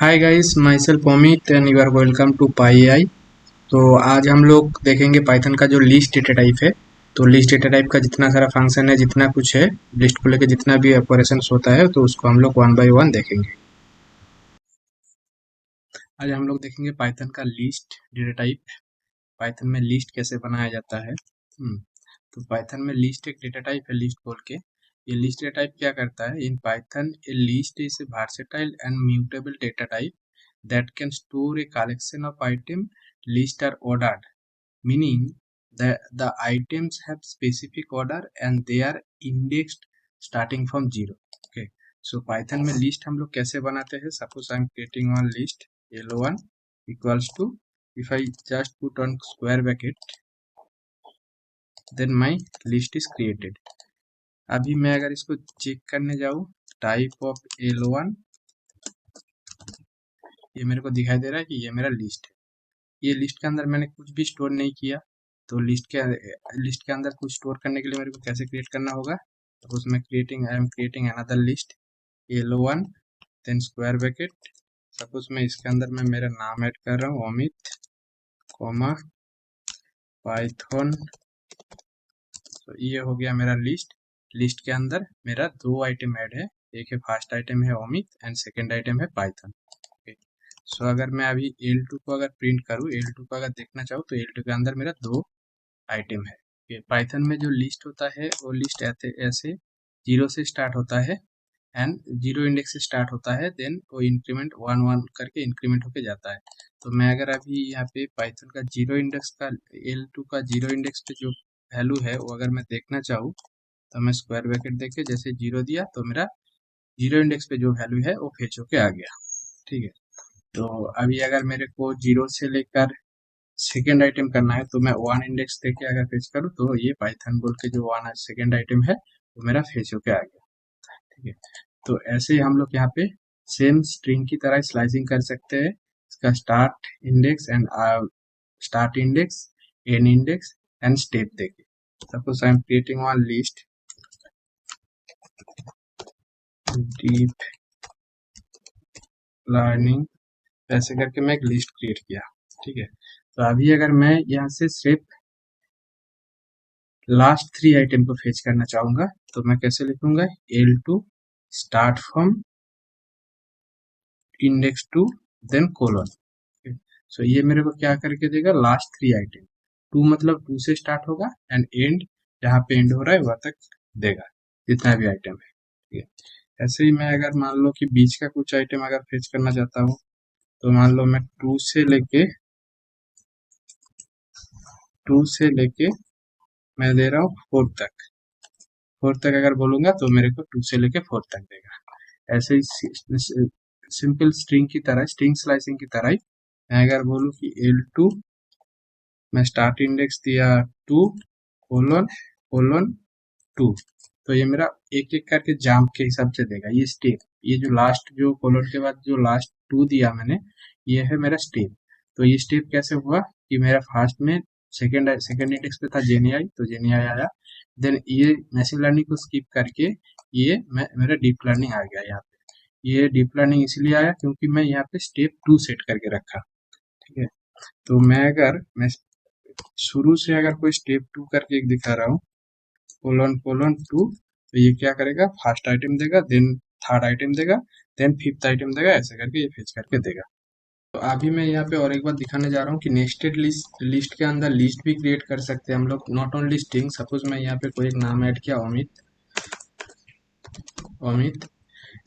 Hi guys, myself Amit and you are welcome to Pi I. तो आज हम लोग देखेंगे पाइथन का जो लिस्ट डेटा टाइप है। तो लिस्ट डेटा टाइप का जितना सारा फंक्शन है, जितना कुछ है, लिस्ट को लेकर जितना भी ऑपरेशंस होता है, तो उसको हम लोग वन बाय वन देखेंगे। आज हम लोग देखेंगे पाइथन का लिस्ट डेटा टाइप। पाइथन में लिस्ट कैसे बनाया जाता है। तो पाइथन में लिस्ट एक डेटा टाइप है, लिस्ट बोल के। ये लिस्ट डेटा टाइप क्या करता है? In Python A list is a versatile and mutable data type that can store a collection of items. Lists are ordered, meaning the items have specific order and they are indexed starting from zero. Okay, so Python में list हम लोग कैसे बनाते हैं? Suppose I am creating one list L1 equals to, if I just put on square bracket, then my list is created. अभी मैं अगर इसको चेक करने जाऊँ, टाइप ऑफ L1, ये मेरे को दिखाई दे रहा है कि ये मेरा लिस्ट है। ये लिस्ट के अंदर मैंने कुछ भी स्टोर नहीं किया। तो लिस्ट के अंदर कुछ स्टोर करने के लिए मेरे को कैसे क्रिएट करना होगा? सपोज मैं I am creating another list L1, then square bracket. Suppose मैं इसके अंदर मैं मेरा नाम ऐड कर रहा हूँ अमित, कॉमा पाइथन। तो ये हो गया मेरा लिस्ट। लिस्ट के अंदर मेरा दो आइटम ऐड है, एक है फर्स्ट आइटम है अमित एंड सेकेंड आइटम है पाइथन। सो अगर मैं अभी L2 को अगर प्रिंट करूँ, L2 को अगर देखना चाहूँ, तो L2 के अंदर मेरा दो आइटम है। पाइथन में जो लिस्ट होता है वो लिस्ट ऐसे ऐसे जीरो से स्टार्ट होता है एंड जीरो इंडेक्स से स्टार्ट होता है, देन वो इंक्रीमेंट वन वन करके इंक्रीमेंट होके जाता है। तो मैं अगर अभी यहाँ पे पाइथन का जीरो इंडेक्स का L2 का जीरो इंडेक्स पे जो वैल्यू है वो अगर मैं देखना चाहूँ, तो मैं स्क्वायर ब्रैकेट देके जैसे जीरो दिया तो मेरा जीरो इंडेक्स पे जो वैल्यू है वो फेच होके आ गया। ठीक है, तो अभी अगर मेरे को जीरो से लेकर सेकेंड आइटम करना है, तो मैं वन इंडेक्स देके अगर फेच करूँ, तो ये पाइथन बोल के जो वन सेकेंड आइटम है वो मेरा फेच होके आ गया। ठीक है, तो ऐसे ही हम लोग यहाँ पे सेम स्ट्रिंग की तरह स्लाइसिंग कर सकते हैं। इसका start index, end index and step देके। Suppose I am creating one list deep learning, ऐसे करके मैं एक लिस्ट क्रिएट किया। ठीक है, तो अभी अगर मैं यहाँ से सिर्फ लास्ट थ्री आइटम को फेच करना चाहूंगा, तो मैं कैसे लिखूंगा? L2 start from index two, then colon. So ये मेरे को क्या करके देगा? Last three item. टू मतलब टू से स्टार्ट होगा एंड एंड जहाँ पे एंड हो रहा है वहां तक देगा, जितना भी आइटम है। ठीक है, ऐसे ही मैं अगर मान लो कि बीच का कुछ आइटम अगर फेच करना चाहता हूँ, तो मान लो मैं टू से लेके मैं दे रहा हूँ फोर तक। फोर तक अगर बोलूंगा तो मेरे को टू से लेके फोर तक देगा। ऐसे ही सिंपल स्ट्रिंग की तरह, स्ट्रिंग स्लाइसिंग की तरह ही मैं अगर बोलूँ कि L2, मैं स्टार्ट इंडेक्स दिया टू, कोलन कोलन टू, तो ये मेरा एक एक करके जंप के हिसाब से देगा। ये स्टेप, ये जो लास्ट जो कोलन के बाद जो लास्ट टू दिया मैंने, ये है मेरा स्टेप। तो ये स्टेप कैसे हुआ कि मेरा फर्स्ट में सेकेंड इंडेक्स पे था जेनीआई, तो जेनीआई आया। देन ये मशीन लर्निंग को स्किप करके ये मेरा डीप लर्निंग आ गया यहाँ पे। ये डीप लर्निंग इसलिए आया क्योंकि मैं यहाँ पे स्टेप टू सेट करके रखा। ठीक है, तो मैं शुरू से अगर कोई स्टेप टू करके एक दिखा रहा हूँ, कोलन कोलन टू, तो ये क्या करेगा? फर्स्ट आइटम देगा, देन थर्ड आइटम देगा, देन फिफ्थ आइटम देगा, ऐसे करके ये फेच करके देगा। तो अभी मैं यहाँ पे और एक बार दिखाने जा रहा हूँ कि नेस्टेड लिस्ट लिस्ट के अंदर लिस्ट भी क्रिएट कर सकते हैं हम लोग, नॉट ओनली स्ट्रिंग। सपोज मैं यहाँ पे कोई एक नाम ऐड किया अमित, अमित,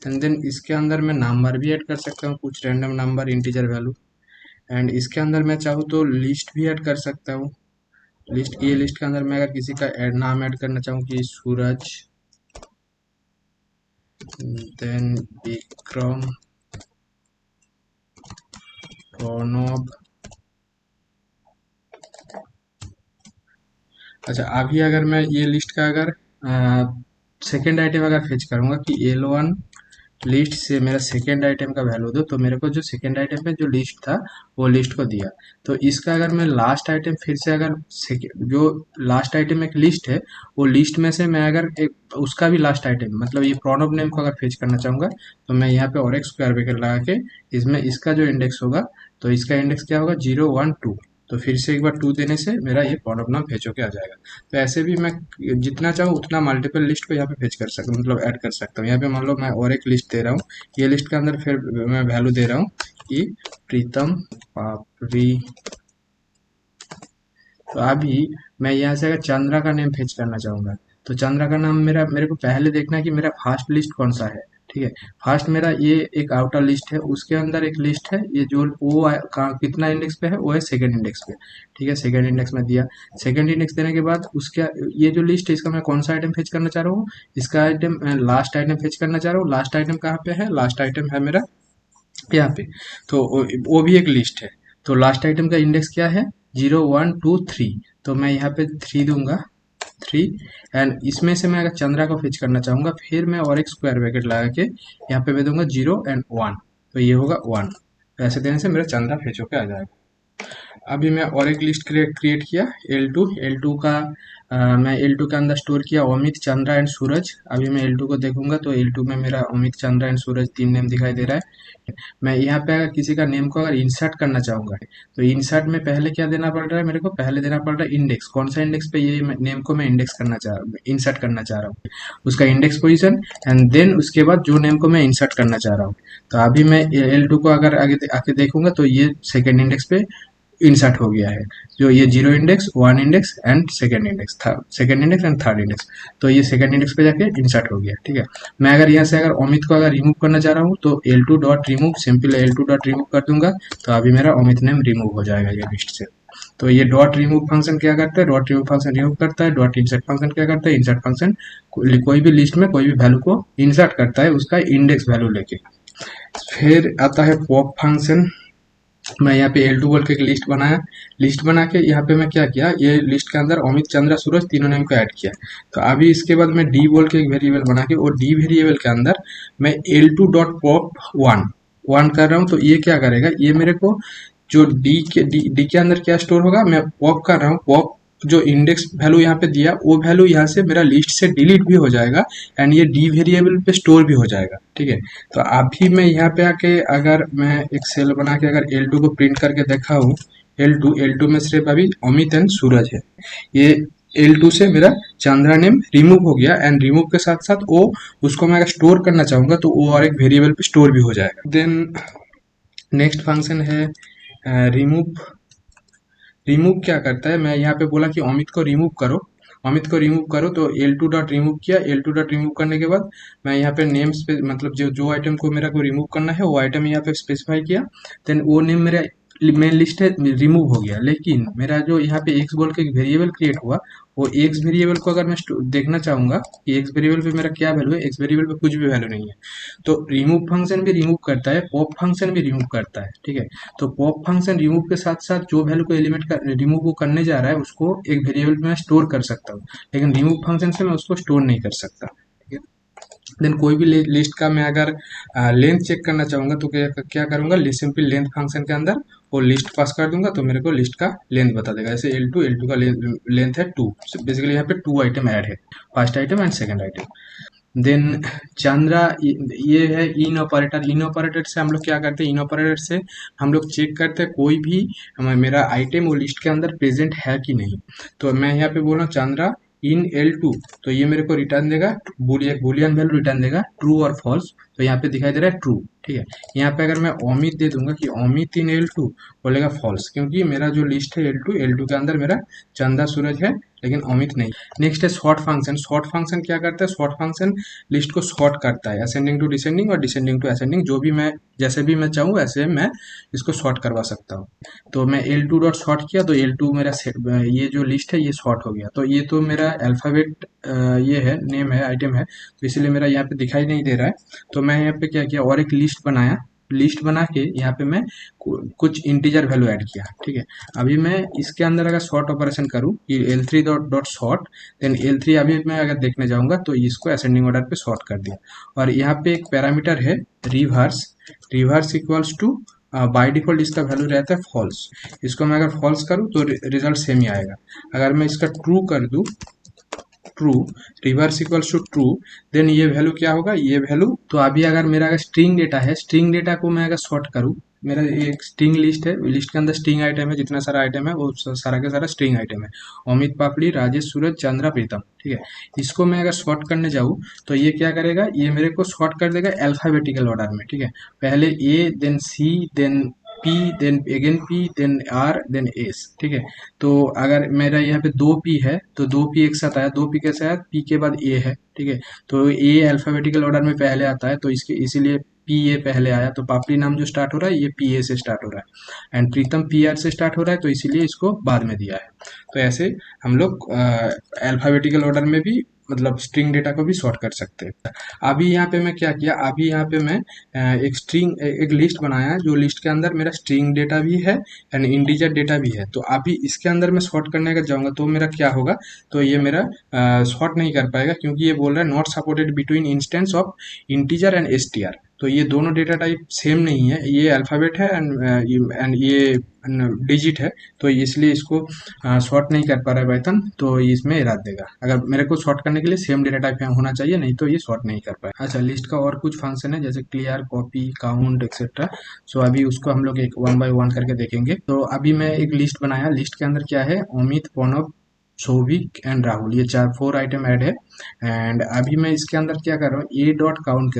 एंड देन इसके अंदर मैं नंबर भी ऐड कर सकता हूँ, कुछ random number, integer value. And इसके अंदर मैं चाहूँ तो लिस्ट भी ऐड कर सकता हूँ। लिस्ट के अंदर मैं अगर किसी का नाम ऐड करना चाहूँ कि सूरज, देन विक्रम, प्रणब। अच्छा, अभी अगर मैं ये लिस्ट का अगर सेकेंड आइटम अगर फेच करूंगा कि L1 लिस्ट से मेरा सेकेंड आइटम का वैल्यू दो, तो मेरे को जो सेकेंड आइटम में जो लिस्ट था वो लिस्ट को दिया। तो इसका अगर मैं लास्ट आइटम फिर से अगर जो लास्ट आइटम एक लिस्ट है, वो लिस्ट में से मैं अगर एक उसका भी लास्ट आइटम मतलब ये प्रोनोम नेम को अगर फेच करना चाहूंगा, तो मैं यहाँ पे और एक स्क्वायर ब्रैकेट लगा के इसमें इसका जो इंडेक्स होगा, तो इसका इंडेक्स क्या होगा 0 1 2। तो फिर से एक बार 2 देने से मेरा ये प्रोनोम नाम फेच होके आ जाएगा। तो ऐसे भी मैं जितना चाहूँ उतना मल्टीपल लिस्ट को यहाँ पे फेच कर सकता हूँ, मतलब ऐड कर सकता हूँ। यहाँ पे मान लो मैं और एक लिस्ट दे रहा हूँ, ये लिस्ट के अंदर फिर मैं वैल्यू दे रहा हूँ कि प्रीतम पापड़ी। तो अभी मैं यहाँ से अगर चंद्रा का नेम फेच करना चाहूंगा, तो चंद्रा का नाम मेरे को पहले देखना है कि मेरा फर्स्ट लिस्ट कौन सा है। ठीक है, फर्स्ट मेरा ये एक आउटर लिस्ट है, उसके अंदर एक लिस्ट है, ये जो वो कितना इंडेक्स पे है, वो है सेकंड इंडेक्स पे। ठीक है, सेकंड इंडेक्स में दिया। सेकंड इंडेक्स देने के बाद उसके ये जो लिस्ट है इसका मैं कौन सा आइटम फेच करना चाह रहा हूँ, इसका आइटम लास्ट आइटम फेच करना चाह रहा हूँ। लास्ट आइटम कहाँ पे है, लास्ट आइटम है मेरा यहाँ पे। तो वो भी एक लिस्ट है। तो लास्ट आइटम का इंडेक्स क्या है, 0 1 2 3। तो मैं यहाँ पे 3 दूंगा, 3। एंड इसमें से मैं अगर चंद्रा को फेच करना चाहूंगा, फिर मैं और एक स्क्वायर ब्रैकेट लगा के यहाँ पे दूंगा 0 एंड 1। तो ये होगा 1। तो ऐसे देने से मेरा चंद्रा फेच होके आ जाएगा। अभी मैं और एक लिस्ट क्रिएट किया, एल टू का मैं एल टू के अंदर स्टोर किया अमित, चंद्रा एंड सूरज। अभी मैं एल टू को देखूंगा तो एल टू में मेरा Amit, Chandra and Suraj 3 name दिखाई दे रहा है। मैं यहाँ पे अगर किसी का नेम को अगर इंसर्ट करना चाहूंगा, तो इंसर्ट में पहले क्या देना पड़ रहा है, मेरे को पहले देना पड़ रहा है इंडेक्स, कौन सा इंडेक्स पे ये नेम को मैं इंडेक्स करना इंसर्ट करना चाह रहा हूँ, उसका इंडेक्स पोजीशन। एंड देन उसके बाद जो नेम को मैं इंसर्ट करना चाह रहा हूँ। तो अभी मैं एल टू को अगर आगे आके देखूंगा, तो ये सेकेंड इंडेक्स पे इंसर्ट हो गया है। जो ये 0 index, 1 index and second index था, second index and third index. तो ये सेकेंड इंडेक्स पे जाके इंसर्ट हो गया। ठीक है, मैं अगर यहाँ से अगर अमित को अगर रिमूव करना चाह रहा हूँ, तो L2 dot remove, simple L2 dot remove कर दूंगा। तो अभी मेरा अमित नेम रिमूव हो जाएगा ये लिस्ट से। तो ये डॉट रिमूव फंक्शन क्या करता है, डॉट रिमूव फंक्शन रिमूव करता है। डॉट इंसर्ट फंक्शन क्या करता है, इंसर्ट फंक्शन कोई भी लिस्ट में कोई भी वैल्यू को इंसर्ट करता है उसका इंडेक्स वैल्यू लेके। फिर आता है पॉप फंक्शन। मैं यहाँ पे L2 बोल के एक लिस्ट बनाया, लिस्ट बना के यहाँ पे मैं क्या किया, ये लिस्ट के अंदर अमित, चंद्रा, सूरज तीनों नेम को ऐड किया। तो अभी इसके बाद मैं डी बोल के एक वेरिएबल बना के, और डी वेरिएबल के अंदर मैं L2 dot pop one one कर रहा हूँ। तो ये क्या करेगा, ये मेरे को जो डी के अंदर क्या स्टोर होगा, मैं पॉप कर रहा हूँ, पॉप जो इंडेक्स वैल्यू यहाँ पे दिया, वो वैल्यू यहाँ से मेरा लिस्ट से डिलीट भी हो जाएगा एंड ये डी वेरिएबल पे स्टोर भी हो जाएगा। ठीक है, तो अभी मैं यहाँ पे आके अगर मैं एक सेल बना के अगर L2 को प्रिंट करके देखा हूँ, L2 में सिर्फ अभी अमित एंड सूरज है। ये L2 से मेरा चंद्रा नेम रिमूव हो गया एंड रिमूव के साथ साथ वो उसको मैं अगर स्टोर करना चाहूंगा, तो वो और एक वेरिएबल पे स्टोर भी हो जाएगा। देन नेक्स्ट फंक्शन है रिमूव। रिमूव क्या करता है, मैं यहाँ पे बोला कि अमित को रिमूव करो, अमित को रिमूव करो। तो L2 डॉट रिमूव किया, L2 डॉट रिमूव करने के बाद मैं यहाँ पे नेम मतलब जो जो आइटम को मेरा को रिमूव करना है वो आइटम यहाँ पे स्पेसिफाई किया। देन वो नेम मेरा मेन लिस्ट है रिमूव हो गया। लेकिन मेरा जो यहाँ पे एक्स बोल के एक वेरिएबल क्रिएट हुआ, वो एक्स वेरिएबल को अगर मैं देखना चाहूंगा कि एक्स वेरिएबल पे मेरा क्या वैल्यू है, एक्स वेरिएबल पे कुछ भी वैल्यू नहीं है। तो रिमूव फंक्शन भी रिमूव करता है, पॉप फंक्शन भी रिमूव करता है। ठीक है, तो पॉप फंक्शन रिमूव के साथ साथ जो वैल्यू को एलिमेंट का रिमूव को करने जा रहा है उसको एक वेरिएबल में स्टोर कर सकता हूँ, लेकिन रिमूव फंक्शन से मैं उसको स्टोर नहीं कर सकता। ठीक है, देन कोई भी लिस्ट का मैं अगर लेंथ चेक करना चाहूंगा, तो क्या क्या करूंगा, सिंपल लेंथ फंक्शन के अंदर वो लिस्ट पास कर दूंगा, तो मेरे को लिस्ट का लेंथ बता देगा। जैसे L2 का लेंथ है 2। बेसिकली यहाँ पे 2 आइटम ऐड है, first item and second item. Then Chandra, ये है इन ऑपरेटर। इन ऑपरेटर से हम लोग क्या करते हैं, इन ऑपरेटर से हम लोग चेक करते हैं कोई भी मेरा आइटम वो लिस्ट के अंदर प्रेजेंट है कि नहीं। तो मैं यहाँ पे बोल रहा हूँ चंद्रा इन L2, तो ये मेरे को रिटर्न देगा बुलियन वैल्यू रिटर्न देगा, ट्रू और फॉल्स। तो यहाँ पे दिखाई दे रहा है ट्रू। ठीक है, यहाँ पे अगर मैं अमित दे दूंगा कि अमित इन L2, बोलेगा फॉल्स, क्योंकि मेरा जो लिस्ट है L2 के अंदर मेरा चंदा सूरज है लेकिन अमित नहीं। नेक्स्ट है सॉर्ट फंक्शन। सॉर्ट फंक्शन क्या करता है, सॉर्ट फंक्शन लिस्ट को सॉर्ट करता है, असेंडिंग टू डिसेंडिंग और डिसेंडिंग टू असेंडिंग। जो भी मैं जैसे भी मैं चाहूँ वैसे मैं इसको सॉर्ट करवा सकता हूँ। तो मैं L2 डॉट सॉर्ट किया, तो L2 मेरा ये जो लिस्ट है ये सॉर्ट हो गया। तो ये तो मेरा अल्फाबेट ये है, नेम है, आइटम है, तो इसलिए मेरा यहाँ पे दिखाई नहीं दे रहा है। तो मैं यहाँ पे क्या किया, और एक लिस्ट बनाया, लिस्ट बना के यहाँ पे मैं कुछ इंटीजर वैल्यू ऐड किया, ठीक है। अभी मैं इसके अंदर अगर सॉर्ट ऑपरेशन करूँ कि L3 dot sort, then L3 अभी मैं अगर देखने जाऊंगा तो इसको असेंडिंग ऑर्डर पे सॉर्ट कर दिया। और यहाँ पे एक पैरामीटर है reverse, reverse equals to by default इसका वैल्यू रहता है फॉल्स। इसको मैं अगर फॉल्स करूँ तो रिजल्ट सेम ही आएगा। अगर मैं इसका ट्रू कर दूँ, true, reverse equals to true, then ये वैल्यू क्या होगा, ये वैल्यू तो अभी अगर मेरा अगर स्ट्रिंग डेटा है, स्ट्रिंग डेटा को मैं अगर सॉर्ट करूँ, मेरा एक स्ट्रिंग लिस्ट है, लिस्ट के अंदर स्ट्रिंग आइटम है, जितना सारा आइटम है वो सारा का सारा स्ट्रिंग आइटम है, अमित पापड़ी, राजेश, सूरज, चंद्रा, प्रीतम, ठीक है। इसको मैं अगर सॉर्ट करने जाऊँ तो ये क्या करेगा, ये मेरे को सॉर्ट कर देगा अल्फाबेटिकल ऑर्डर में, ठीक है। पहले A, then C, then P, then again P, then R, then S, ठीक है। तो अगर मेरा यहाँ पे 2 पी है तो 2 पी एक साथ आया, 2 पी कैसे आया, पी के बाद ए है, ठीक है। तो ए अल्फाबेटिकल ऑर्डर में पहले आता है, तो इसके इसीलिए पी ए पहले आया, तो पापड़ी नाम जो स्टार्ट हो रहा है ये पी ए से स्टार्ट हो रहा है, एंड प्रीतम पी आर से स्टार्ट हो रहा है, तो इसीलिए इसको बाद में दिया है। तो ऐसे हम लोग अल्फाबेटिकल ऑर्डर में भी मतलब स्ट्रिंग डेटा को भी सॉर्ट कर सकते हैं। अभी यहाँ पे मैं क्या किया, अभी यहाँ पे मैं एक लिस्ट बनाया, जो लिस्ट के अंदर मेरा स्ट्रिंग डेटा भी है एंड इंटीजर डेटा भी है। तो अभी इसके अंदर मैं सॉर्ट करने का जाऊंगा तो मेरा क्या होगा, तो ये मेरा सॉर्ट नहीं कर पाएगा, क्योंकि ये बोल रहा है not supported between instance of integer and STR. तो ये दोनों डेटा टाइप सेम नहीं है, ये अल्फाबेट है एंड ये डिजिट है, तो इसलिए इसको सॉर्ट नहीं कर पा रहा है पाइथन, तो इसमें एरर देगा। अगर मेरे को सॉर्ट करने के लिए सेम डेटा टाइप होना चाहिए, नहीं तो ये सॉर्ट नहीं कर पाए। अच्छा, लिस्ट का और कुछ फंक्शन है जैसे क्लियर, कॉपी, काउंट एक्सेट्रा। सो अभी उसको हम लोग एक 1 बाय 1 करके देखेंगे। तो अभी मैं एक लिस्ट बनाया, लिस्ट के अंदर क्या है, अमित, प्रणव, सौभिक एंड राहुल, ये 4 आइटम ऐड है। एंड अभी मैं इसके अंदर क्या कर रहा हूँ, ए डॉट काउंट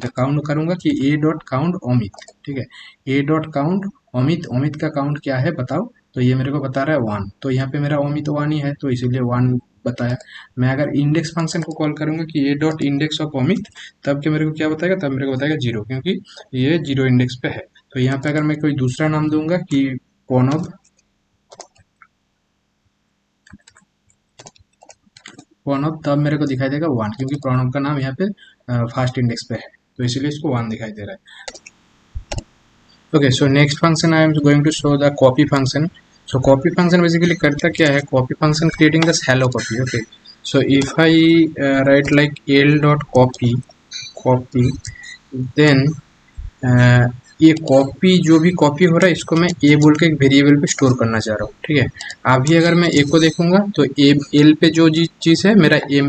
काउंट करूंगा कि ए डॉट काउंट अमित, ठीक है। ए डॉट काउंट अमित, अमित का काउंट क्या है बताओ, तो ये मेरे को बता रहा है 1, तो यहाँ पे मेरा अमित 1 ही है, तो इसीलिए 1 बताया। मैं अगर इंडेक्स फंक्शन को कॉल करूंगा कि ए डॉट इंडेक्स ऑफ अमित, तब के मेरे को क्या बताएगा, तब मेरे को बताएगा 0, क्योंकि ये 0 इंडेक्स पे है। तो यहाँ पे अगर मैं कोई दूसरा नाम दूंगा कि प्रणव, प्रणव, तब मेरे को दिखाई देगा 1, क्योंकि प्रणव का नाम यहाँ पे फर्स्ट इंडेक्स पे है, तो इसीलिए इसको 1 दिखाई दे रहा है। Okay, so next function I am going to show the copy function. So copy function basically करता क्या है, copy function creating the shallow copy. Okay, so if I write like l dot copy, then ये copy, जो भी copy हो रहा है इसको मैं ए बोल के एक वेरिएबल पे स्टोर करना चाह रहा हूँ, ठीक है। अभी अगर मैं ए को देखूंगा तो ए एल पे जो चीज़ है मेरा ए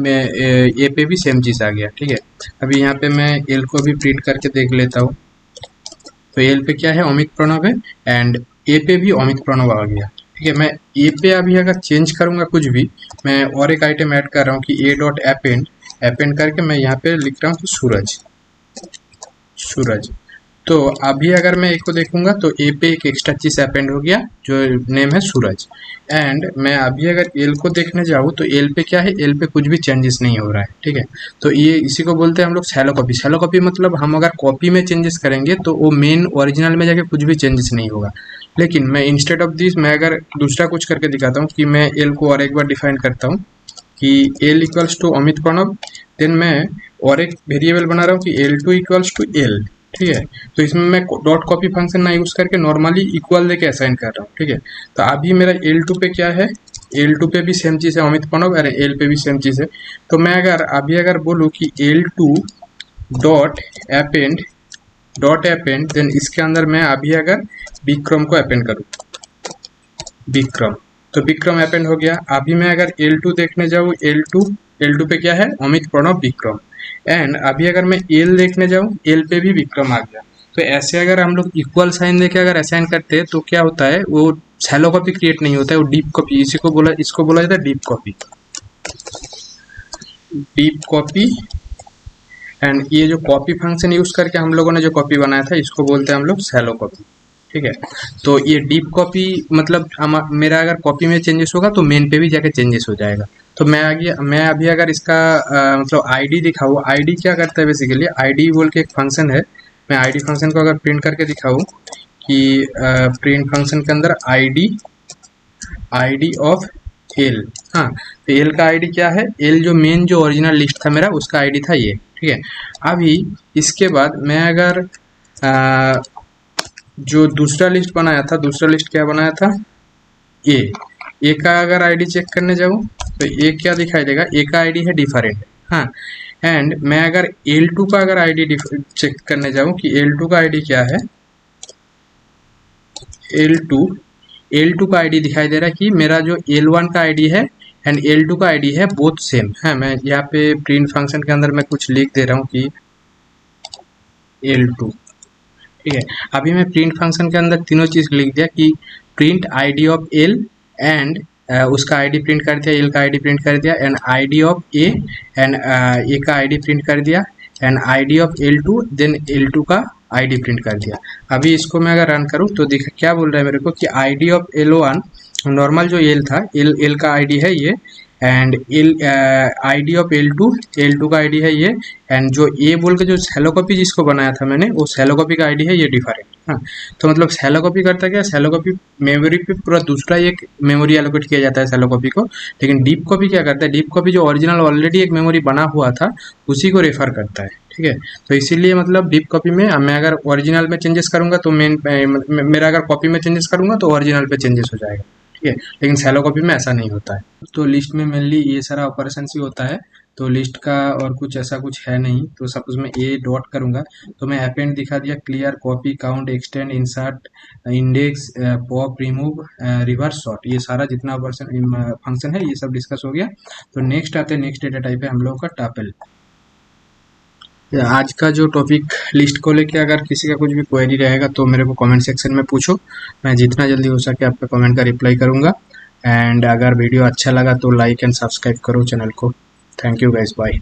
पे भी सेम चीज़ आ गया, ठीक है। अभी यहाँ पे मैं एल को भी प्रिंट करके देख लेता हूँ, तो एल पे क्या है, अमित प्रणव है, एंड ए पे भी अमित प्रणव आ गया, ठीक है। मैं ए पे अभी अगर चेंज करूंगा कुछ भी, मैं और एक आइटम ऐड कर रहा हूँ कि ए डॉट अपेंड करके मैं यहाँ पे लिख रहा हूँ कि सूरज। तो अभी अगर मैं ए को देखूंगा तो ए पे एक एक्स्ट्रा चीज अपेंड हो गया जो नेम है सूरज। एंड मैं अभी अगर एल को देखने जाऊँ तो एल पे क्या है, एल पे कुछ भी चेंजेस नहीं हो रहा है, ठीक है। तो ये इसी को बोलते हैं हम लोग शैलो कॉपी। शैलो कॉपी मतलब हम अगर कॉपी में चेंजेस करेंगे तो वो मेन ओरिजिनल में जाके कुछ भी चेंजेस नहीं होगा। लेकिन मैं इंस्टेड ऑफ दिस मैं अगर दूसरा कुछ करके दिखाता हूँ कि मैं एल को और एक बार डिफाइन करता हूँ कि L equals to Amit Pranav, then मैं और एक वेरिएबल बना रहा हूँ कि L two equals to L, ठीक है। तो इसमें मैं डॉट कॉपी फंक्शन ना यूज करके नॉर्मली इक्वल देके असाइन कर रहा हूँ, ठीक है। तो अभी मेरा L2 पे क्या है, L2 पे भी सेम चीज है अमित प्रणव, अरे L पे भी सेम चीज है। तो मैं अगर बोलूँ कि L2 डॉट अपेंड देन इसके अंदर मैं अभी अगर विक्रम को अपेंड करूँ, विक्रम, तो विक्रम अपेंड हो गया। अभी मैं अगर L2 देखने जाऊँ, L2 पे क्या है, अमित प्रणव विक्रम। एंड अभी अगर मैं एल देखने जाऊँ, एल पे भी विक्रम आ गया। तो ऐसे अगर हम लोग इक्वल साइन देके अगर असाइन करते हैं तो क्या होता है, वो शैलो कॉपी क्रिएट नहीं होता है, वो डीप कॉपी, इसको बोला जाता है डीप कॉपी। एंड ये जो कॉपी फंक्शन यूज करके हम लोगों ने जो कॉपी बनाया था इसको बोलते हैं हम लोग शैलो कॉपी, ठीक है। तो ये डीप कॉपी मतलब मेरा अगर कॉपी में चेंजेस होगा तो मेन पे भी जाके चेंजेस हो जाएगा। तो मैं अभी अगर इसका मतलब आईडी दिखाऊँ, आईडी क्या करता है बेसिकली, आईडी बोल के एक फंक्शन है। मैं आईडी फंक्शन को अगर प्रिंट करके दिखाऊँ कि प्रिंट फंक्शन के अंदर आईडी ऑफ एल, हाँ, तो एल का आईडी क्या है, एल जो मेन जो ओरिजिनल लिस्ट था मेरा उसका आईडी था ये, ठीक है। अभी इसके बाद मैं अगर जो दूसरा लिस्ट बनाया था, दूसरा लिस्ट क्या बनाया था, ए का अगर आईडी चेक करने जाऊं तो ए क्या दिखाई देगा, ए का आईडी है डिफरेंट। हाँ, एंड मैं अगर L2 का अगर आईडी चेक करने जाऊं कि L2 का आईडी क्या है, L2 का आईडी दिखाई दे रहा है कि मेरा जो L1 का आईडी है एंड L2 का आईडी है बोथ सेम है। मैं यहाँ पे प्रिंट फंक्शन के अंदर मैं कुछ लिख दे रहा हूँ कि L2, ठीक है। अभी मैं प्रिंट फंक्शन के अंदर तीनों चीज लिख दिया कि print ID of L and उसका आईडी प्रिंट कर दिया, एल का आईडी प्रिंट कर दिया, and ID of A and A का आईडी प्रिंट कर दिया, and ID of L2 then L2 का आईडी प्रिंट कर दिया। अभी इसको मैं अगर रन करूं तो देख क्या बोल रहा है मेरे को कि आईडी ऑफ L1 नॉर्मल जो एल था, एल का आईडी है ये, एंड आईडी ऑफ L2 का आईडी है ये, एंड जो ए बोल के जो सैलो कॉपी जिसको बनाया था मैंने, वो सैलो कॉपी का आईडी है ये डिफरेंट। हाँ, तो मतलब सैलो कॉपी करता क्या, सैलो कॉपी मेमोरी पे पूरा दूसरा एक मेमोरी एलोकेट किया जाता है सैलो कॉपी को, लेकिन डीप कॉपी क्या करता है, डीप कॉपी जो ओरिजिनल ऑलरेडी एक मेमोरी बना हुआ था उसी को रेफर करता है, ठीक है। तो इसीलिए मतलब डीप कॉपी में मैं अगर ओरिजिनल में चेंजेस करूंगा तो मेरा अगर कॉपी में चेंजेस करूंगा तो ओरिजिनल पे चेंजेस हो जाएगा, ठीक है, लेकिन सैलो कॉपी में ऐसा नहीं होता है। तो लिस्ट में मेनली ये सारा ऑपरेशन ही होता है, तो लिस्ट का और कुछ ऐसा कुछ है नहीं। तो सपोज मैं ए डॉट करूंगा तो मैं अपेंड दिखा दिया, clear, copy, count, extend, insert, index, pop, remove, reverse sort, ये सारा जितना फंक्शन है ये सब डिस्कस हो गया। तो नेक्स्ट आते हैं, नेक्स्ट डेटा टाइप है हम लोगों का टापल। आज का जो टॉपिक लिस्ट को लेके अगर किसी का कुछ भी क्वेरी रहेगा तो मेरे को कमेंट सेक्शन में पूछो, मैं जितना जल्दी हो सके आपका कमेंट का रिप्लाई करूंगा। एंड अगर वीडियो अच्छा लगा तो लाइक एंड सब्सक्राइब करो चैनल को। Thank you guys, bye.